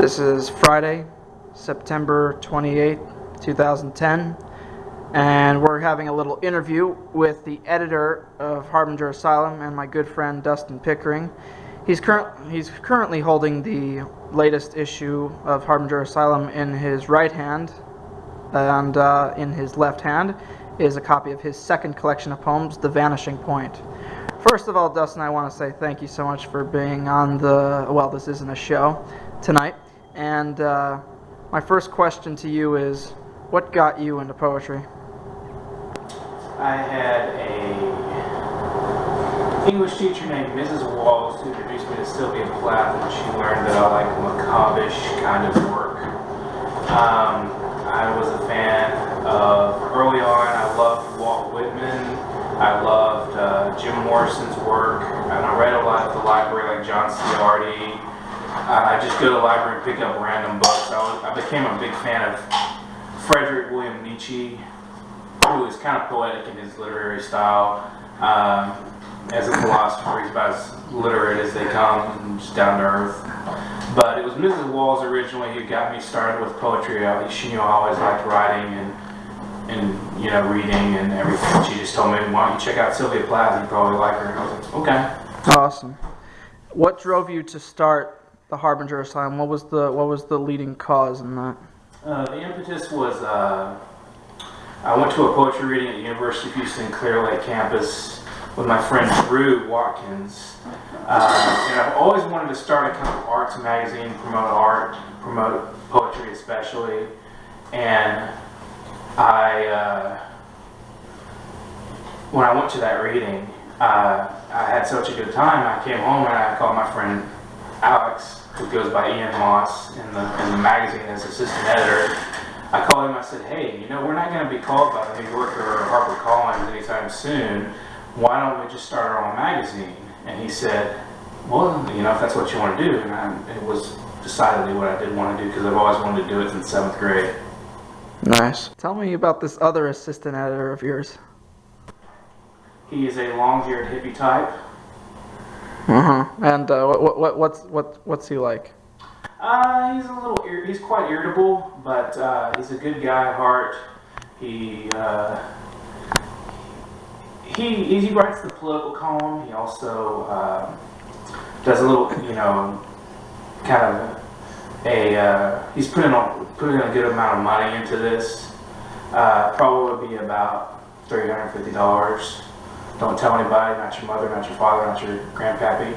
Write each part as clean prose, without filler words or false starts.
This is Friday, September 28th, 2010, and we're having a little interview with the editor of Harbinger Asylum and my good friend Dustin Pickering. He's currently holding the latest issue of Harbinger Asylum in his right hand, and in his left hand is a copy of his second collection of poems, The Vanishing Point. First of all, Dustin, I want to say thank you so much for being on the, well, this isn't a show, tonight. And my first question to you is, what got you into poetry? I had a English teacher named Mrs. Walls who introduced me to Sylvia Plath, and she learned that I like macabre-ish kind of work. I was a fan of, early on, I loved Walt Whitman. I loved Jim Morrison's work, and I read a lot at the library, like John Ciardi. I just go to the library and pick up random books. I became a big fan of Frederick William Nietzsche, who is kind of poetic in his literary style. As a philosopher, he's about as literate as they come, and just down to earth. But it was Mrs. Walls originally who got me started with poetry. She knew I always liked writing and reading and everything. She just told me, why don't you check out Sylvia Plath, you'd probably like her. And I was like, okay. Awesome. What drove you to start the Harbinger Asylum? What was the leading cause in that? The impetus was I went to a poetry reading at the University of Houston Clear Lake campus with my friend Drew Watkins. And I've always wanted to start a kind of arts magazine, promote art, promote poetry especially. And when I went to that reading, I had such a good time. I came home and I called my friend Alex, who goes by Ian Moss in the magazine as assistant editor. I called him. I said, "Hey, we're not going to be called by the New Yorker or HarperCollins anytime soon. Why don't we just start our own magazine?" And he said, "Well, if that's what you want to do." And it was decidedly what I did want to do, because I've always wanted to do it since 7th grade. Nice. Tell me about this other assistant editor of yours. He is a long-haired hippie type. And what's he like? He's quite irritable, but he's a good guy at heart. He writes the political column. He also does a little, kind of he's putting in a good amount of money into this. Probably be about $350. Don't tell anybody, not your mother, not your father, not your grandpappy,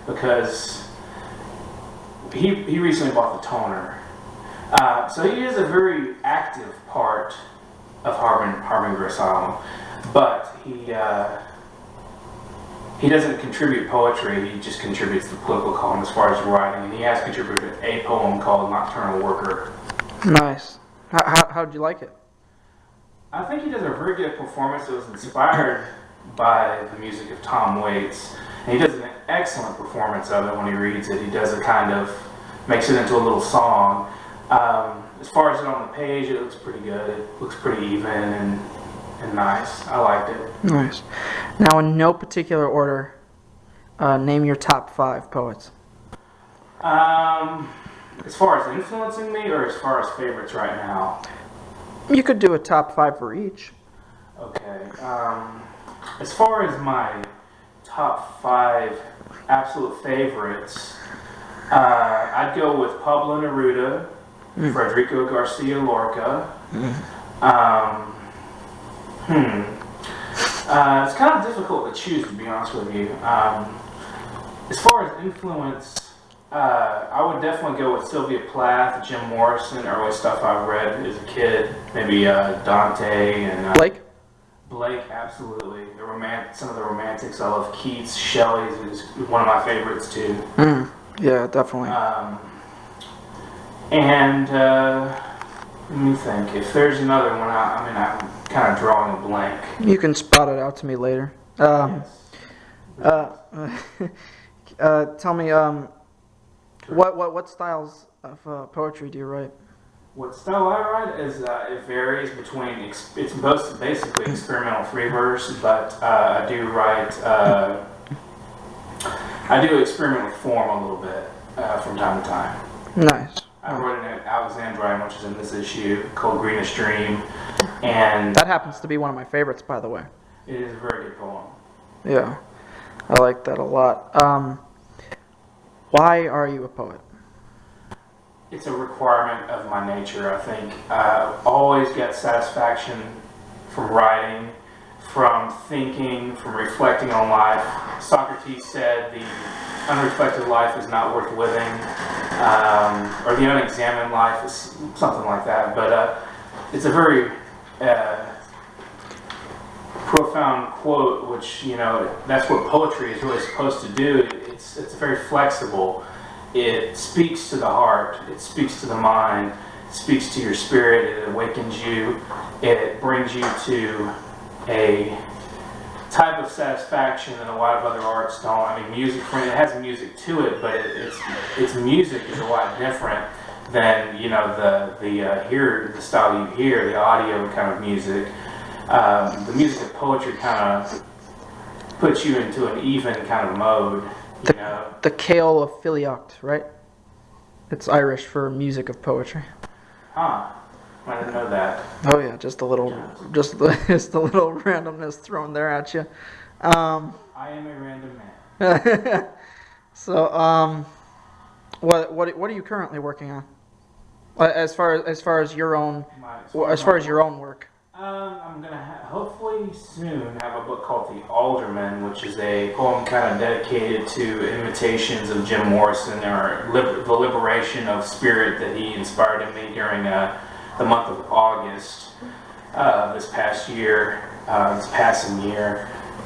because he recently bought the toner. So he is a very active part of Harbinger Asylum, but he doesn't contribute poetry. He just contributes the political column as far as writing, and he has contributed a poem called Nocturnal Worker. Nice. How'd you like it? I think he does a very good performance. It was inspired by the music of Tom Waits, and he does an excellent performance of it when he reads it. He does a kind of, makes it into a little song. As far as it on the page, it looks pretty good. It looks pretty even and nice. I liked it. Nice. Now, in no particular order, name your top 5 poets. As far as influencing me, or as far as favorites right now? You could do a top 5 for each. Okay. As far as my top 5 absolute favorites, I'd go with Pablo Neruda, Federico Garcia Lorca. It's kind of difficult to choose, to be honest with you. As far as influence, I would definitely go with Sylvia Plath, Jim Morrison, early stuff I read as a kid. Maybe Dante and Blake, absolutely. Some of the romantics. I love Keats. Shelley's is one of my favorites too. Yeah, definitely. And let me think. If there's another one, I'm kind of drawing a blank. You can spot it out to me later. Yes. Tell me, what styles of poetry do you write? What style I write is it varies between it's most basically experimental free verse, but I do write I do experiment with form a little bit from time to time. Nice. I wrote an Alexandrine, which is in this issue, called Greenish Dream, and That happens to be one of my favorites, by the way. it is a very good poem. Yeah, I like that a lot. Why are you a poet? It's a requirement of my nature, I think. I always get satisfaction from writing, from thinking, from reflecting on life. Socrates said the unreflected life is not worth living, or the unexamined life is something like that. But it's a very profound quote, which, you know, that's what poetry is really supposed to do. It's very flexible. It speaks to the heart. It speaks to the mind. It speaks to your spirit. It awakens you. It brings you to a type of satisfaction that a lot of other arts don't. I mean, music, for it has music to it, but its music is a lot different than, you know, the style you hear, the audio kind of music. The music of poetry kind of puts you into an even kind of mode, you know. The Kale of Filiocht, right? It's Irish for music of poetry. Huh. I didn't know that. Oh yeah, just a little randomness thrown there at you. I am a random man. So, what are you currently working on? As far as your own work. I'm gonna hopefully soon have a book called The Alderman, which is a poem kind of dedicated to imitations of Jim Morrison, or the liberation of spirit that he inspired in me during the month of August this passing year,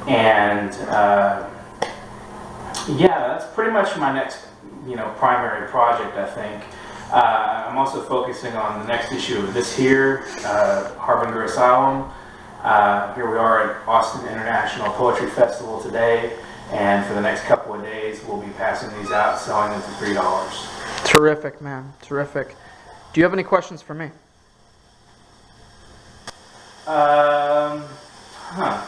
and yeah, that's pretty much my next, you know, primary project, I think. I'm also focusing on the next issue of this here, Harbinger Asylum. Here we are at Austin International Poetry Festival today, and for the next couple of days we'll be passing these out, selling them for $3. Terrific, man. Terrific. Do you have any questions for me? Huh.